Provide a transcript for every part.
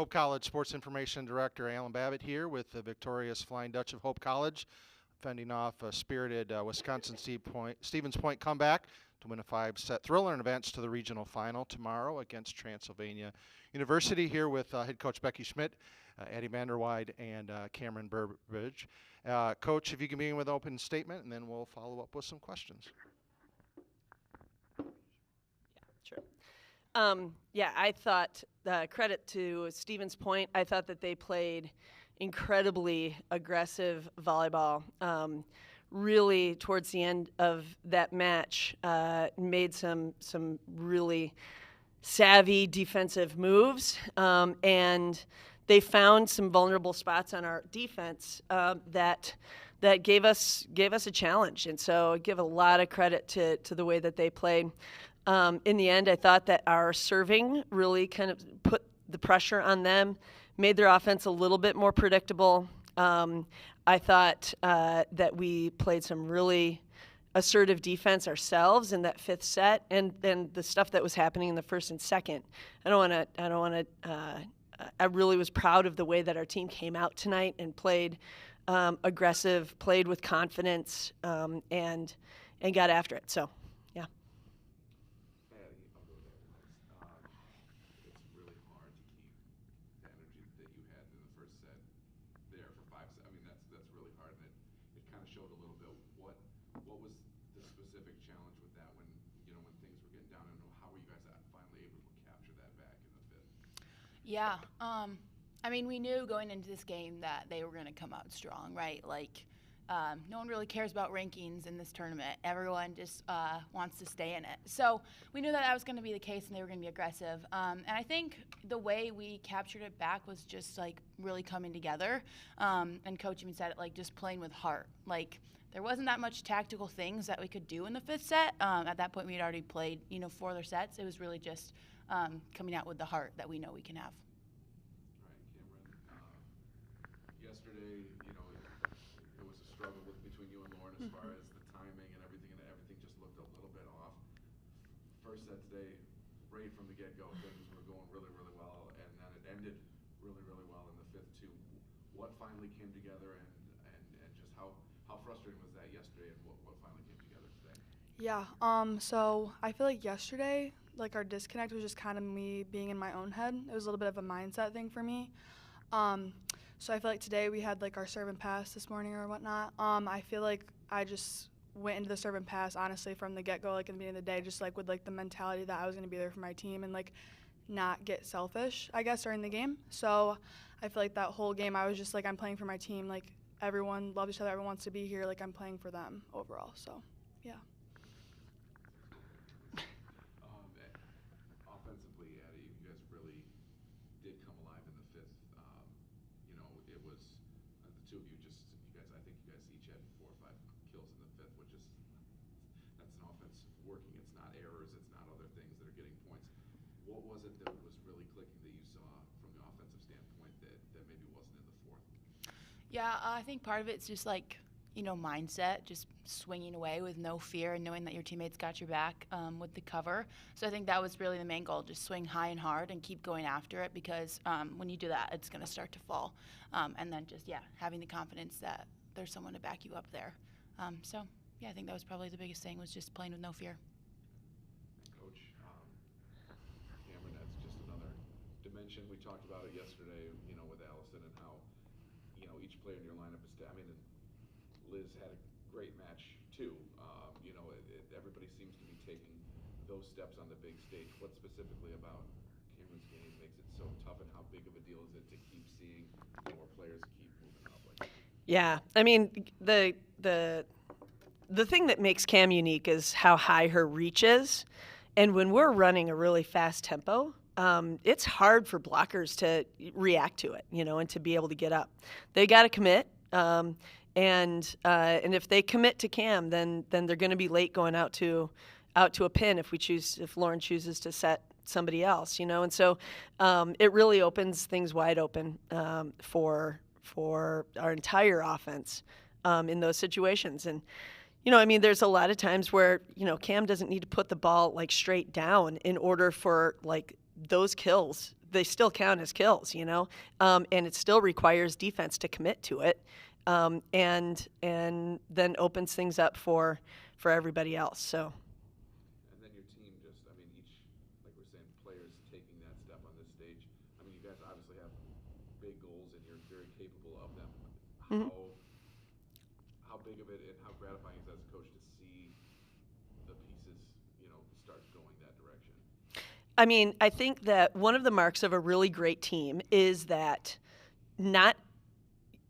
Hope College Sports Information Director Alan Babbitt here with the victorious Flying Dutch of Hope College, fending off a spirited Wisconsin Stevens Point comeback to win a 5-set thriller and advance to the regional final tomorrow against Transylvania University. Here with head coach Becky Schmidt, Eddie Vanderweide, and Cameron Burbridge. Coach, if you can begin with an open statement, and then we'll follow up with some questions. Sure. I thought, credit to Stevens Point, I thought that they played incredibly aggressive volleyball. Really, towards the end of that match, made some really savvy defensive moves, and they found some vulnerable spots on our defense that gave us a challenge. And so I give a lot of credit to the way that they played. In the end, I thought that our serving really kind of put the pressure on them, made their offense a little bit more predictable. I thought that we played some really assertive defense ourselves in that fifth set, and then the stuff that was happening in the first and second. I really was proud of the way that our team came out tonight and played aggressive, played with confidence, and got after it. So. Showed a little bit. What was the specific challenge with that when things were getting down, and how were you guys finally able to capture that back in the fifth? Yeah, we knew going into this game that they were going to come out strong, right? Like, no one really cares about rankings in this tournament. Everyone just wants to stay in it. So we knew that was going to be the case, and they were going to be aggressive. And I think the way we captured it back was just like really coming together. And Coach even said it, like just playing with heart. Like there wasn't that much tactical things that we could do in the fifth set. At that point, we had already played 4 other sets. It was really just coming out with the heart that we know we can have. Yesterday, it was a struggle between you and Lauren as far as the timing and everything just looked a little bit off. First set today, right from the get-go, things were going really, really well, and then it ended really, really well in the fifth too. What finally came together, and just how frustrating was that yesterday, and what finally came together today? Yeah, so I feel like yesterday, like our disconnect was just kind of me being in my own head. It was a little bit of a mindset thing for me. So I feel like today we had like our serve and pass this morning or whatnot. I feel like I just went into the serve and pass honestly from the get-go, like in the beginning of the day, just like with like the mentality that I was going to be there for my team and like not get selfish, I guess, during the game. So I feel like that whole game I was just like, I'm playing for my team. Like everyone loves each other, everyone wants to be here. Like I'm playing for them overall. So yeah. Offensively, Addie, you guys really did come alive in the fifth. It was the two of you guys. I think you guys each had 4 or 5 kills in the fifth, which is that's an offense working. It's not errors. It's not other things that are getting points. What was it that was really clicking that you saw from the offensive standpoint that maybe wasn't in the fourth? Yeah, I think part of it's just like mindset, just swinging away with no fear and knowing that your teammates got your back with the cover. So I think that was really the main goal, just swing high and hard and keep going after it, because when you do that, it's going to start to fall. And then just, having the confidence that there's someone to back you up there. I think that was probably the biggest thing, was just playing with no fear. Coach, Cameron, that's just another dimension. We talked about it yesterday, with Allison, and how, each player in your lineup is, and Liz had a great match too. Everybody seems to be taking those steps on the big stage. What specifically about Cameron's game makes it so tough, and how big of a deal is it to keep seeing more players keep moving up like that? Yeah, the thing that makes Cam unique is how high her reach is, and when we're running a really fast tempo, it's hard for blockers to react to it, and to be able to get up. They got to commit. And if they commit to Cam, then they're going to be late going out to a pin if Lauren chooses to set somebody else, And so it really opens things wide open for our entire offense in those situations. And there's a lot of times where Cam doesn't need to put the ball like straight down in order for like those kills they still count as kills, you know, and it still requires defense to commit to it, and then opens things up for everybody else. So. And then your team just, I mean, each, like we're saying, players taking that step on this stage. I mean, you guys obviously have big goals and you're very capable of them. How big of it and how gratifying is that as a coach to see the pieces, start going that direction? I mean, I think that one of the marks of a really great team is that not,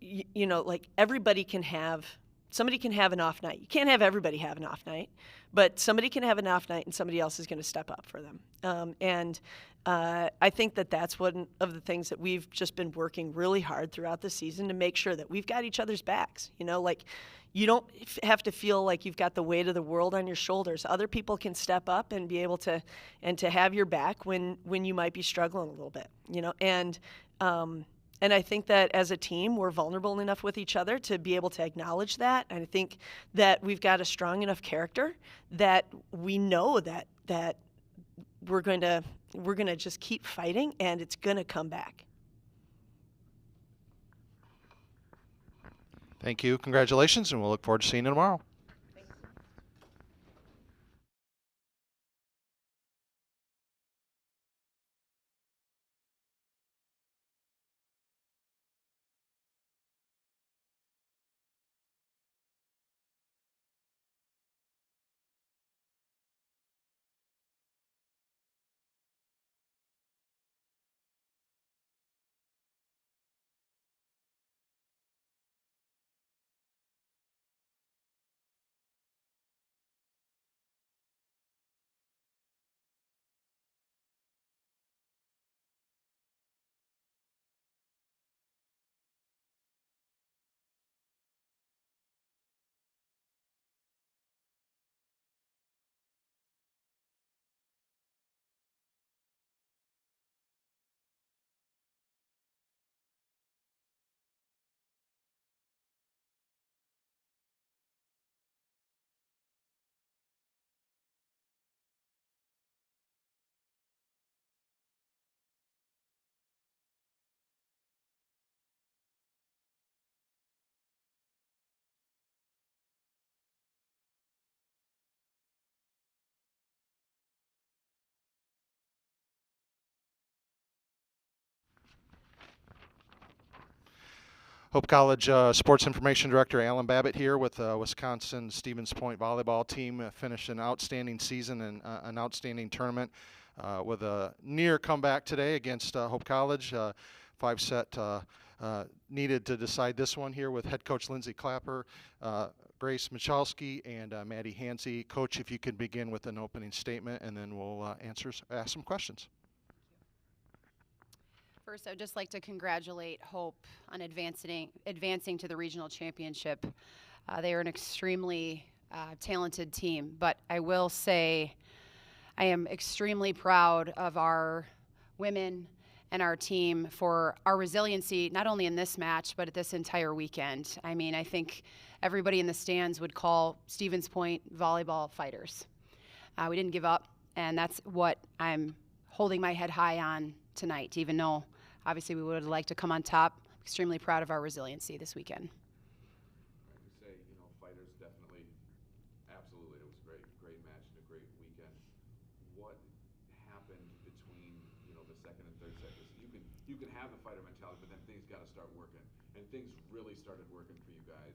like everybody can have, somebody can have an off night. You can't have everybody have an off night, but somebody can have an off night and somebody else is going to step up for them. I think that that's one of the things that we've just been working really hard throughout the season to make sure that we've got each other's backs. Like you don't have to feel like you've got the weight of the world on your shoulders. Other people can step up and be able to have your back when you might be struggling a little bit, And I think that as a team, we're vulnerable enough with each other to be able to acknowledge that. And I think that we've got a strong enough character that we know that we're going to just keep fighting, and it's going to come back. Thank you. Congratulations, and we'll look forward to seeing you tomorrow. Hope College Sports Information Director Alan Babbitt here with Wisconsin Stevens Point volleyball team. Finished an outstanding season and an outstanding tournament with a near comeback today against Hope College. 5-set needed to decide this one here with head coach Lindsay Clapper, Grace Michalski, and Maddie Hansey. Coach, if you could begin with an opening statement, and then we'll ask some questions. First, I would just like to congratulate Hope on advancing to the regional championship. They are an extremely talented team, but I will say I am extremely proud of our women and our team for our resiliency, not only in this match, but at this entire weekend. I mean, I think everybody in the stands would call Stevens Point volleyball fighters. We didn't give up, and that's what I'm holding my head high on tonight, even though obviously we would have liked to come on top. Extremely proud of our resiliency this weekend. I have to say, fighters definitely, absolutely, it was a great match and a great weekend. What happened between, the second and third set? 'Cause you can have the fighter mentality, but then things got to start working. And things really started working for you guys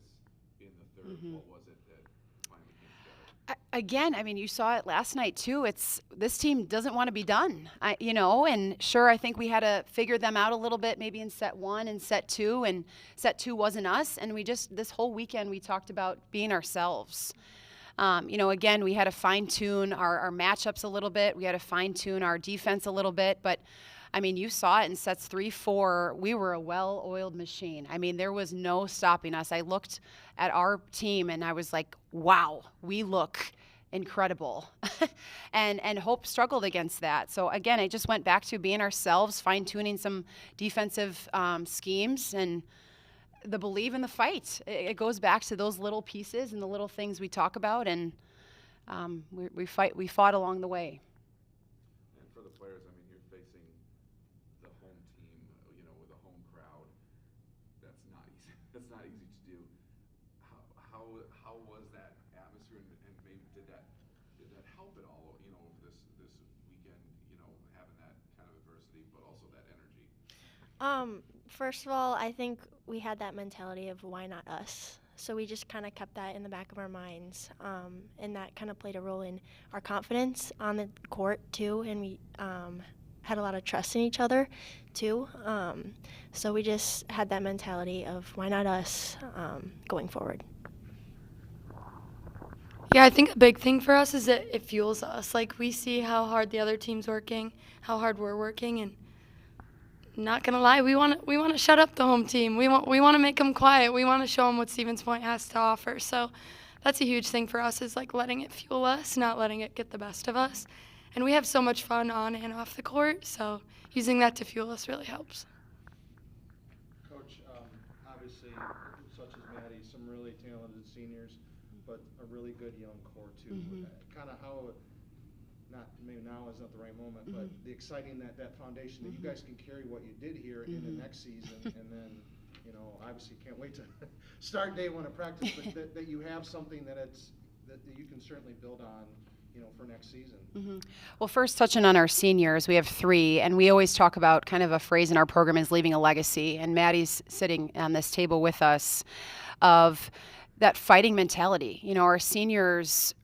in the third. Mm-hmm. What was it that finally came together? Again, I mean, you saw it last night too. This team doesn't want to be done, and sure, I think we had to figure them out a little bit, maybe in set one and set two, and set two wasn't us. And this whole weekend, we talked about being ourselves. Again, we had to fine tune our matchups a little bit. We had to fine tune our defense a little bit, but I mean, you saw it in sets 3, 4. We were a well-oiled machine. I mean, there was no stopping us. I looked at our team and I was like, wow, we look incredible. and Hope struggled against that. So again, I just went back to being ourselves, fine-tuning some defensive schemes, and the believe in the fight. It goes back to those little pieces and the little things we talk about, and we fought along the way. And for the players, I mean, you're facing help at all, over this weekend, having that kind of adversity, but also that energy? First of all, I think we had that mentality of why not us. So we just kind of kept that in the back of our minds, and that kind of played a role in our confidence on the court too. And we had a lot of trust in each other too. So we just had that mentality of why not us going forward. Yeah, I think a big thing for us is that it fuels us. Like, we see how hard the other team's working, how hard we're working, and not gonna lie, we want to shut up the home team. We want to make them quiet. We want to show them what Stevens Point has to offer. So that's a huge thing for us, is like letting it fuel us, not letting it get the best of us. And we have so much fun on and off the court, so using that to fuel us really helps. Coach, obviously, such as Maddie, some really talented seniors, but a really good young core too. Kind of how, not maybe now is not the right moment, but the exciting that foundation that you guys can carry what you did here in the next season, and then obviously can't wait to start day one of practice, but that you have something that you can certainly build on. For next season. Well, first touching on our seniors, we have 3, and we always talk about kind of a phrase in our program is leaving a legacy. And Maddie's sitting on this table with us of that fighting mentality. Our seniors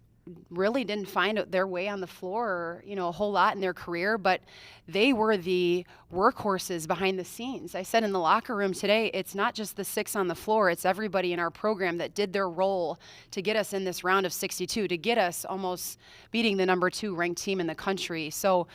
really didn't find their way on the floor, a whole lot in their career, but they were the workhorses behind the scenes. I said in the locker room today, it's not just the 6 on the floor, it's everybody in our program that did their role to get us in this round of 62, to get us almost beating the number 2 ranked team in the country. So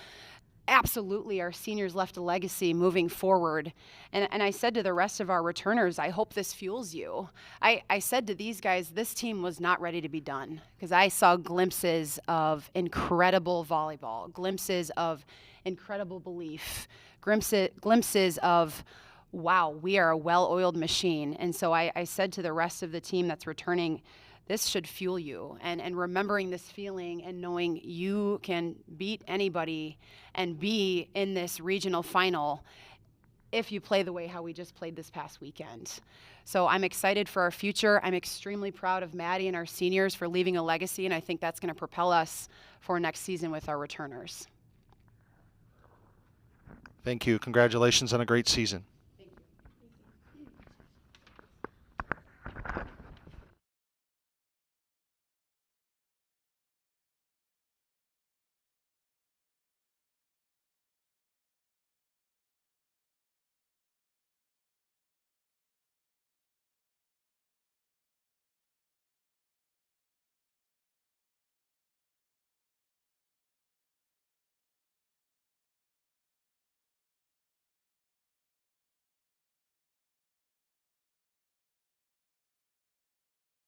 absolutely, our seniors left a legacy moving forward. And I said to the rest of our returners, I hope this fuels you. I said to these guys, this team was not ready to be done, because I saw glimpses of incredible volleyball, glimpses of incredible belief, glimpses of, wow, we are a well-oiled machine. And so I said to the rest of the team that's returning, this should fuel you, and remembering this feeling and knowing you can beat anybody and be in this regional final if you play the way how we just played this past weekend. So I'm excited for our future. I'm extremely proud of Maddie and our seniors for leaving a legacy, and I think that's going to propel us for next season with our returners. Thank you. Congratulations on a great season.